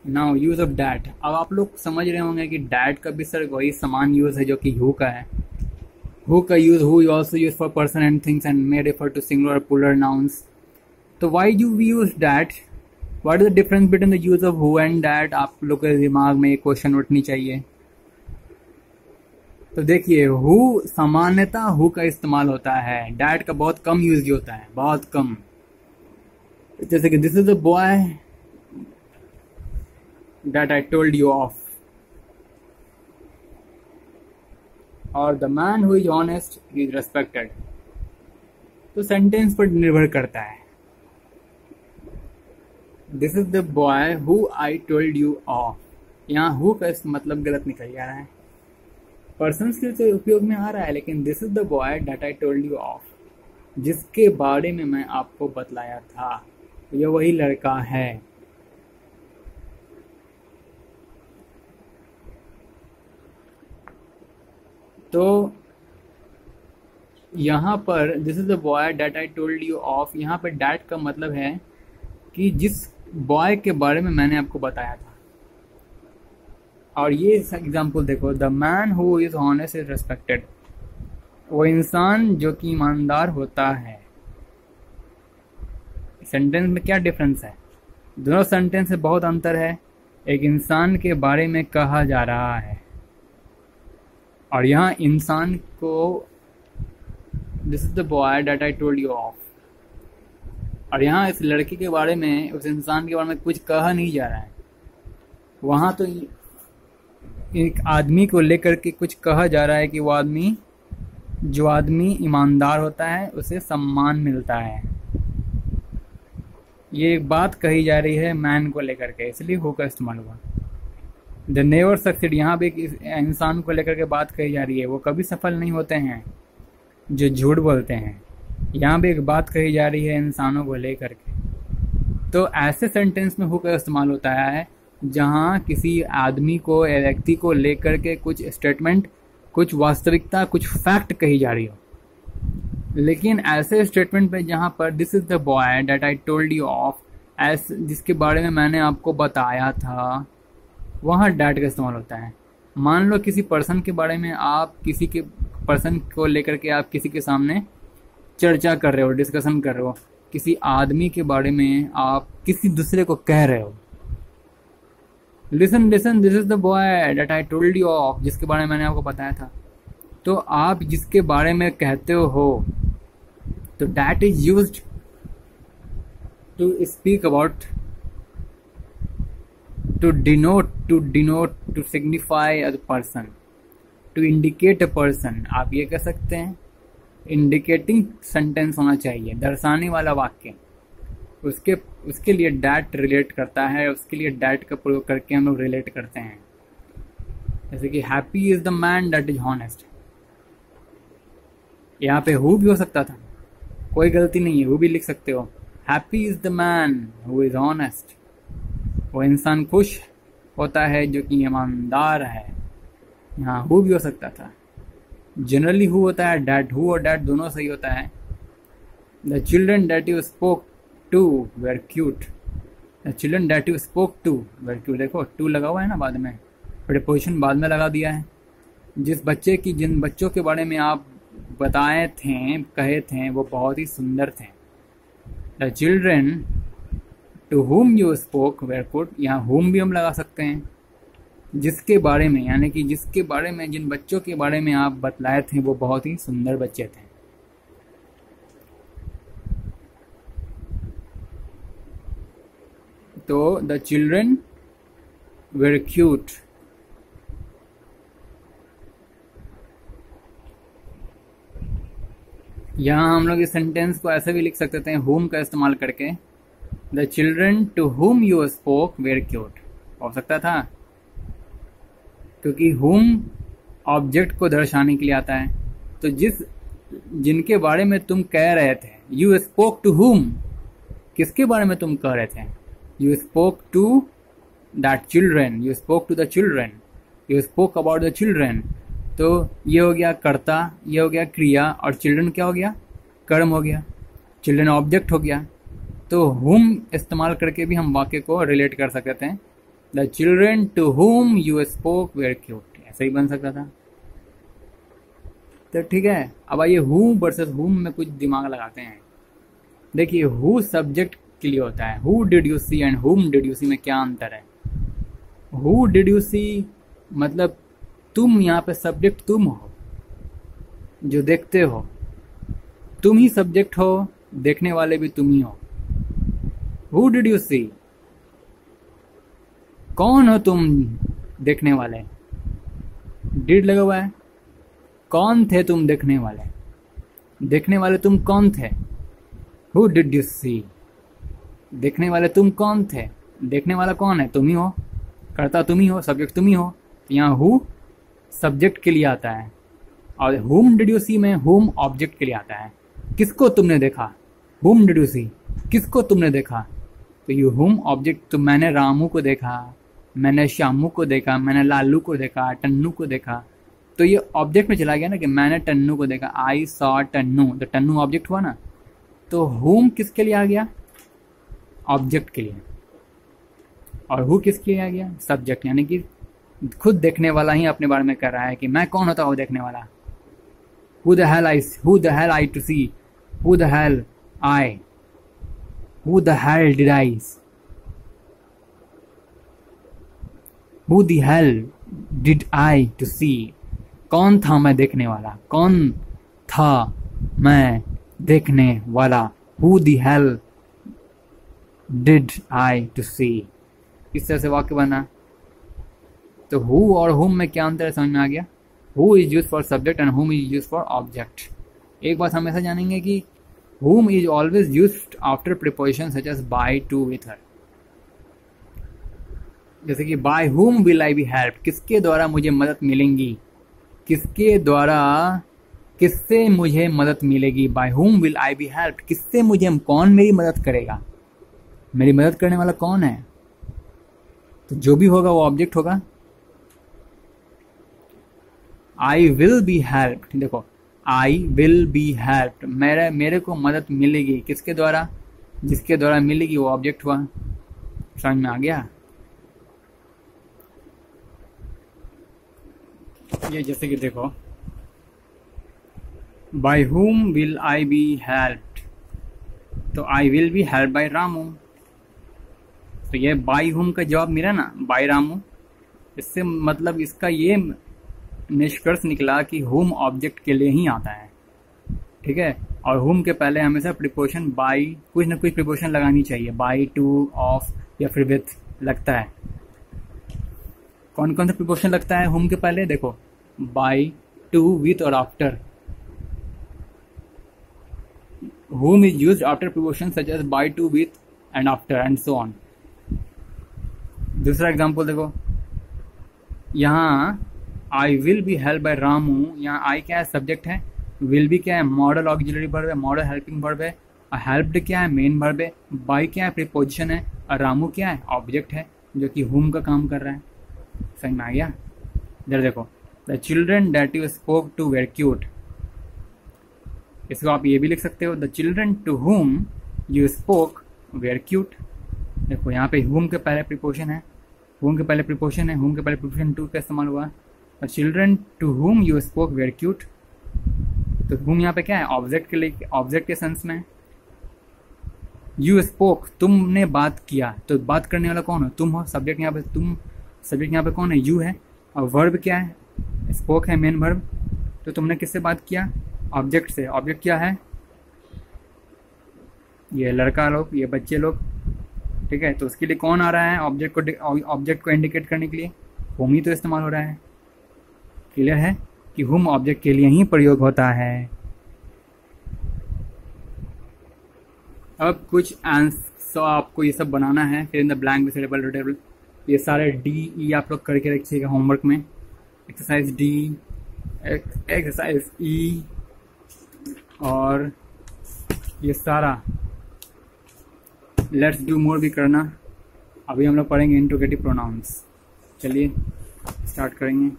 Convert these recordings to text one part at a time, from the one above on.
Now use of that. अब आप लोग समझ रहे होंगे कि डैट का भी सर वही समान यूज है जो कि हु का है। हु का use who also use for person and things and may refer to singular plural nouns. तो why do we use that? What is the difference between the use of who and that? आप लोग के दिमाग में एक question उठनी चाहिए। तो देखिए, हु सामान्यतः हु का इस्तेमाल होता है, डैट का बहुत कम यूज होता है, बहुत कम। जैसे कि this is the boy that I told you of, और the man who is honest is respected. तो सेंटेंस पर निर्भर करता है। This is the boy who I told you of, यहाँ हु का मतलब गलत निकल जा रहा है। पर्सन्स के तो उपयोग में आ रहा है, लेकिन this is the boy that I told you of, जिसके बारे में मैं आपको बतलाया था, ये वही लड़का है। तो यहाँ पर this is the boy that I told you of, यहाँ पर डैट का मतलब है कि जिस बॉय के बारे में मैंने आपको बताया था। और ये एग्जाम्पल देखो, the man who is honest is respected, वो इंसान जो कि ईमानदार होता है। सेंटेंस में क्या डिफरेंस है? दोनों सेंटेंस में बहुत अंतर है। एक इंसान के बारे में कहा जा रहा है, और यहाँ इंसान को this is the boy that I told you of, और यहाँ इस लड़के के बारे में, उस इंसान के बारे में कुछ कहा नहीं जा रहा है। वहाँ तो एक आदमी को लेकर के कुछ कहा जा रहा है कि वो आदमी, जो आदमी ईमानदार होता है उसे सम्मान मिलता है। ये एक बात कही जा रही है मैन को लेकर के, इसलिए हु का इस्तेमाल हुआ। द नेवर सक्सीड, यहाँ भी एक इंसान को लेकर के बात कही जा रही है, वो कभी सफल नहीं होते हैं जो झूठ बोलते हैं। यहाँ भी एक बात कही जा रही है इंसानों को लेकर के। तो ऐसे सेंटेंस में हु का इस्तेमाल होता है जहाँ किसी आदमी को या व्यक्ति को लेकर के कुछ स्टेटमेंट, कुछ वास्तविकता, कुछ फैक्ट कही जा रही हो। लेकिन ऐसे स्टेटमेंट पे जहाँ पर this is the boy that I told you of, ऐसे जिसके बारे में मैंने आपको बताया था, वहाँ डैट का इस्तेमाल होता है। मान लो किसी पर्सन के बारे में, आप किसी के पर्सन को लेकर के आप किसी के सामने चर्चा कर रहे हो, डिस्कशन कर रहे हो, किसी आदमी के बारे में आप किसी दूसरे को कह रहे हो, listen listen this is the boy that I told you of, जिसके बारे में मैंने आपको बताया था। तो आप जिसके बारे में कहते हो, तो that is used to speak about, to denote, to signify a person, to indicate a person. आप ये कह सकते हैं इंडिकेटिंग सेंटेंस होना चाहिए, दर्शाने वाला वाक्य। उसके लिए डैट रिलेट करता है, उसके लिए डैट का प्रयोग करके हम लोग रिलेट करते हैं। जैसे कि happy is the man that is honest, यहाँ पे हु भी हो सकता था, कोई गलती नहीं है, हु भी लिख सकते हो। Happy is the man who is honest, वो इंसान खुश होता है जो कि ईमानदार है, यहाँ हु भी हो सकता था। जनरली हु होता है डैट, हु और डैट दोनों सही होता है। The children that you spoke to were cute, the children that you spoke to were cute. देखो टू लगा हुआ है ना बाद में, प्रीपोजिशन बाद में लगा दिया है। जिन बच्चों के बारे में आप बताए थे, कहे थे, वो बहुत ही सुंदर थे। The children to whom you spoke were good, यहाँ हुम भी हम लगा सकते हैं, जिसके बारे में, यानी कि जिसके बारे में, जिन बच्चों के बारे में आप बतलाए थे वो बहुत ही सुंदर बच्चे थे। तो द चिल्ड्रन वेर क्यूट, यहाँ हम लोग इस सेंटेंस को ऐसे भी लिख सकते थे whom का इस्तेमाल करके, the children to whom you spoke were cute हो सकता था, क्योंकि whom ऑब्जेक्ट को दर्शाने के लिए आता है। तो जिनके बारे में तुम कह रहे थे, यू स्पोक टू whom, किसके बारे में तुम कह रहे थे? You spoke to that children, you spoke to the children, you spoke about the children. तो ये हो गया कर्ता, ये हो गया क्रिया, और चिल्ड्रन क्या हो गया? कर्म हो गया। चिल्ड्रन ऑब्जेक्ट हो गया। तो हुम इस्तेमाल करके भी हम वाक्य को रिलेट कर सकते हैं the children to whom you spoke were cute, ऐसा ही बन सकता था। तो ठीक है, अब आइए हु वर्सेस हुम में कुछ दिमाग लगाते हैं। देखिए हु सब्जेक्ट के लिए होता है, who did you see and whom did you see में क्या अंतर है। हु डिड यू सी मतलब तुम, यहाँ पे सब्जेक्ट तुम हो जो देखते हो, तुम ही सब्जेक्ट हो, देखने वाले भी तुम ही हो। हु डिड यू सी, कौन हो तुम देखने वाले, डिड लगा हुआ है, कौन थे तुम देखने वाले, देखने वाले तुम कौन थे। हु डिड यू सी, देखने वाले तुम कौन थे, देखने वाला कौन है, तुम ही हो, करता तुम ही हो, सब्जेक्ट तुम ही हो। तो यहाँ हु सब्जेक्ट के लिए आता है और हुम डिड यू सी में हुम ऑब्जेक्ट के लिए आता है। किसको तुमने देखा, हुम डिड यू सी, किसको तुमने देखा, तो यू हुम ऑब्जेक्ट। तो मैंने रामू को देखा, मैंने श्यामू को देखा, मैंने लालू को देखा, टन्नू को देखा, तो ये ऑब्जेक्ट में चला गया ना कि मैंने टन्नू को देखा, आई सॉ टन्नू, तो टन्नू ऑब्जेक्ट हुआ ना। तो हुम किसके लिए आ गया, ऑब्जेक्ट के लिए, और हु किसके लिए आ गया, सब्जेक्ट। यानी कि खुद देखने वाला ही अपने बारे में कर रहा है कि मैं कौन होता हूँ देखने वाला। Who the hell I to see, who the hell I, who the hell did I, who the hell did I to see, कौन था मैं देखने वाला, कौन था मैं देखने वाला, who the hell did I to see। इस तरह से वाक्य बना। तो who और whom में क्या अंतर है, समझ में आ गया। who is used for subject and whom is used for object। एक बात हमेशा जानेंगे कि whom is always used after preposition such as by, to, with, her। जैसे कि by whom will I be helped, किसके द्वारा मुझे मदद मिलेंगी, किसके द्वारा, किससे मुझे मदद मिलेगी। by whom will I be helped, किससे मुझे, कौन मेरी मदद करेगा, मेरी मदद करने वाला कौन है। तो जो भी होगा वो ऑब्जेक्ट होगा। आई विल बी हेल्प्ड, देखो आई विल बी हेल्प्ड, मेरे को मदद मिलेगी, किसके द्वारा, जिसके द्वारा मिलेगी वो ऑब्जेक्ट हुआ। समझ में आ गया। ये जैसे कि देखो by whom will I be helped, तो आई will be help by Ramu. तो ये बाय हुम का जवाब मिला ना, बाय रामू। इससे मतलब इसका ये निष्कर्ष निकला कि हुम ऑब्जेक्ट के लिए ही आता है, ठीक है। और हुम के पहले हमेशा प्रीपोजिशन बाय, कुछ ना कुछ प्रीपोजिशन लगानी चाहिए, बाय, टू, ऑफ या फिर विथ लगता है। कौन कौन सा प्रीपोजिशन लगता है हुम के पहले, देखो बाय, टू, विथ और after. Whom is used after preposition such as by, to, with and after and so on. दूसरा एग्जाम्पल देखो, यहाँ I will be help by Ramu, यहाँ आई क्या है, सब्जेक्ट है, विल बी क्या है, मॉडल ऑक्सिलरी वर्ब है, मॉडल हेल्पिंग वर्ब है, हेल्प्ड क्या है, मेन वर्ब है, बाय क्या है, प्रीपोजिशन है, और रामू क्या है, ऑब्जेक्ट है जो कि हुम का काम कर रहा है। समझ में आ गया। इधर देखो, the children that you spoke to were cute, इसको आप ये भी लिख सकते हो, the children to whom you spoke were cute. देखो यहाँ पे हुम के पहले प्रीपोजिशन है, हुम के पहले प्रीपोजिशन है, हुम के पहले प्रीपोजिशन टू का इस्तेमाल हुआ। और children to whom you spoke were cute, तो हुम यहाँ पे क्या है, ऑब्जेक्ट के लिए, ऑब्जेक्ट के सेंस में। यू स्पोक, तुमने बात किया, तो बात करने वाला कौन हो, तुम हो, सब्जेक्ट यहाँ पे तुम, सब्जेक्ट यहाँ पे कौन है, यू है, और वर्ब क्या है, स्पोक है मेन वर्ब। तो तुमने किससे बात किया, ऑब्जेक्ट से। ऑब्जेक्ट क्या है, ये लड़का लोग, ये बच्चे लोग, ठीक है। तो उसके लिए कौन आ रहा है, ऑब्जेक्ट को इंडिकेट करने के लिए हुम ही तो इस्तेमाल हो रहा है। क्लियर है कि हुम ऑब्जेक्ट के लिए ही प्रयोग होता है। अब कुछ आंसर आपको ये सब बनाना है, फिर in the blank with table, ये सारे डी ई आप लोग करके रखिएगा होमवर्क में। एक्सरसाइज डी, एक्सरसाइज ई, और ये सारा लेट्स डू मोर भी करना। अभी हम लोग पढ़ेंगे इंट्रोगेटिव प्रोनाउंस। चलिए स्टार्ट करेंगे।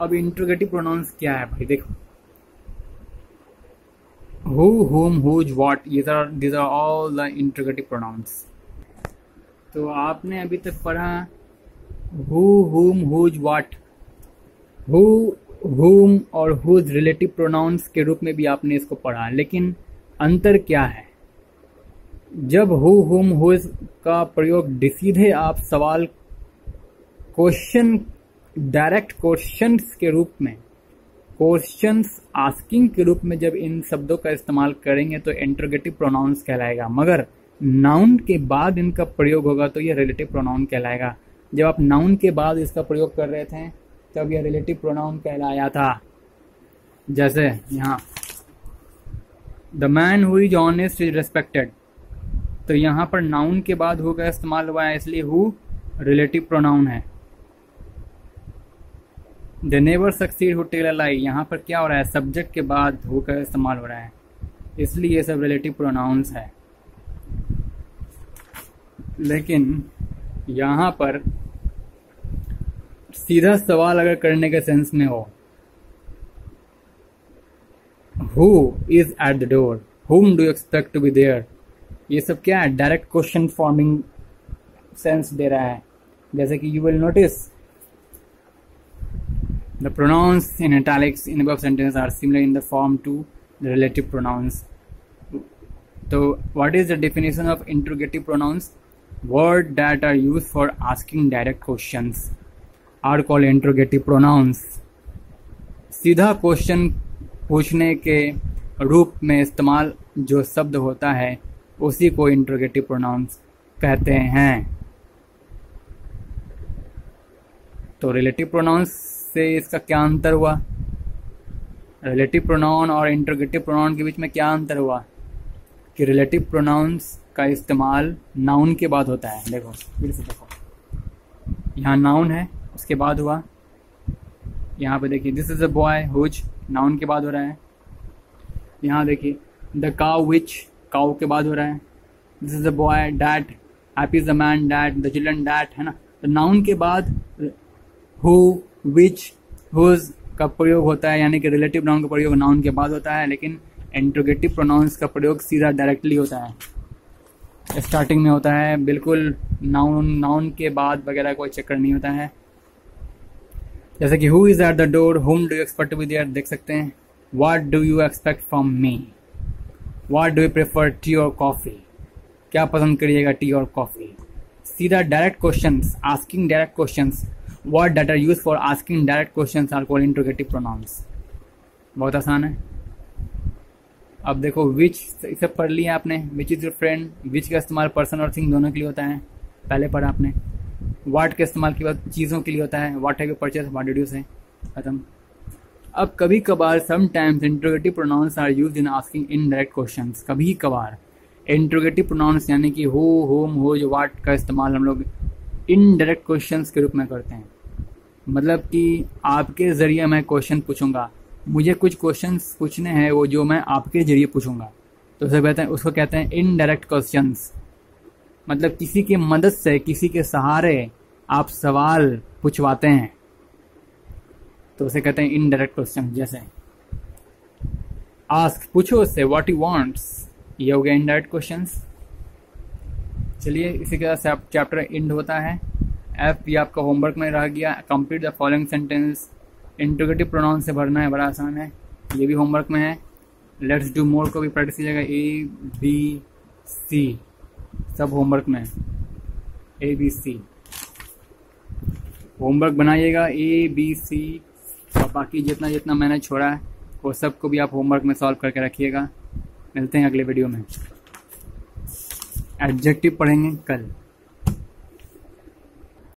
अब इंट्रोगेटिव प्रोनाउंस क्या है भाई, देखो who, whom, whose, what, these are all the interrogative pronouns। तो तो आपने अभी तक पढ़ा हु, हुम, हुज, व्हाट। हु, हुम और हुज रिलेटिव प्रोनाउंस के रूप में भी आपने इसको पढ़ा, लेकिन अंतर क्या है? जब हु, हुम, हुज का प्रयोग सीधे आप सवाल क्वेश्चन, डायरेक्ट क्वेश्चंस के रूप में, क्वेश्चंस आस्किंग के रूप में जब इन शब्दों का इस्तेमाल करेंगे तो इंटरोगेटिव प्रोनाउंस कहलाएगा। मगर नाउन के बाद इनका प्रयोग होगा तो यह रिलेटिव प्रोनाउन कहलाएगा। जब आप नाउन के बाद इसका प्रयोग कर रहे थे तब यह रिलेटिव प्रोनाउन कहलाया था। जैसे यहाँ the man who is honest is respected, तो यहाँ पर नाउन के बाद हु का इस्तेमाल हुआ है, इसलिए हु रिलेटिव प्रोनाउन है। The never succeed who tell a lie, यहाँ पर क्या हो रहा है? सब्जेक्ट के बाद हु का इस्तेमाल हो रहा है, इसलिए ये सब रिलेटिव प्रोनाउंस है। लेकिन यहाँ पर सीधा सवाल अगर करने के सेंस में हो, who is at the door, whom do you expect to be there, ये सब क्या है? डायरेक्ट क्वेश्चन फॉर्मिंग सेंस दे रहा है। जैसे कि you will notice the pronouns in italics in above sentence are similar in the form to the relative pronouns. So what is the definition of interrogative pronouns? Words that are used for asking direct questions are called interrogative pronouns. सीधा question पूछने के रूप में इस्तेमाल जो शब्द होता है उसी को इंट्रोगेटिव प्रोनाउंस कहते हैं। तो रिलेटिव प्रोनाउंस से इसका क्या अंतर हुआ? रिलेटिव प्रोनाउन और इंट्रोगेटिव प्रोनाउन के बीच में क्या अंतर हुआ कि रिलेटिव प्रोनाउंस का इस्तेमाल नाउन के बाद होता है। देखो फिर से देखो, यहाँ नाउन है, उसके बाद हुआ, यहाँ पे देखिए this is a boy, whose noun के बाद हो रहा है। यहाँ देखिए द काउ, विच काउ के बाद हो रहा है। This is a boy, that, happy is the man, that, the children, that, है ना। तो नाउन के बाद हु, विच, हुज का प्रयोग होता है, यानी कि रिलेटिव प्रोनाउन का प्रयोग नाउन के बाद होता है, लेकिन इंट्रोगेटिव प्रोनाउंस का प्रयोग सीधा डायरेक्टली होता है, स्टार्टिंग में होता है, बिल्कुल नाउन के बाद वगैरह कोई चक्कर नहीं होता है। जैसे कि who is at the door, whom do you expect to be there, देख सकते हैं। What do you expect from me, what do you prefer, tea और कॉफी, क्या पसंद करिएगा, टी और कॉफी। सीधा direct questions, asking direct questions, word that are used for asking direct questions are called interrogative pronouns. बहुत आसान है। अब देखो विच, इसे पढ़ लिया आपने, विच इज योर फ्रेंड, विच का इस्तेमाल पर्सन और थिंग दोनों के लिए होता है, पहले पढ़ा आपने। व्हाट के इस्तेमाल के बाद चीज़ों के लिए होता है, what have you purchase, what did you say, खत्म। अब कभी कभार sometimes interrogative pronouns are used in asking indirect questions. कभी कभार इंट्रोगेटिव प्रोनाउंस यानी कि हु, हुम, हुज, व्हाट का इस्तेमाल हम लोग इनडायरेक्ट क्वेश्चंस के रूप में करते हैं। मतलब कि आपके ज़रिए मैं क्वेश्चन पूछूंगा, मुझे कुछ क्वेश्चंस पूछने हैं वो जो मैं आपके ज़रिए पूछूंगा, तो उसको कहते हैं इनडायरेक्ट क्वेश्चंस। मतलब किसी की मदद से, किसी के सहारे आप सवाल पूछवाते हैं, तो उसे कहते हैं इनडायरेक्ट क्वेश्चन। जैसे आस्क, पूछो उससे व्हाट ही वांट्स, ये हो गया इनडायरेक्ट क्वेश्चंस। चलिए इसी के साथ चैप्टर एंड होता है। एफ, ये आपका होमवर्क में रह गया। Complete the following sentence, interrogative pronoun से भरना है, बड़ा आसान है, ये भी होमवर्क में है। लेट्स डू मोर को भी प्रैक्टिस कीजिएगा, ए बी सी सब होमवर्क में, ए बी सी होमवर्क बनाइएगा, ए बी सी, और बाकी जितना जितना मैंने छोड़ा है वो सबको भी आप होमवर्क में सॉल्व करके रखिएगा। मिलते हैं अगले वीडियो में। एडजेक्टिव पढ़ेंगे कल।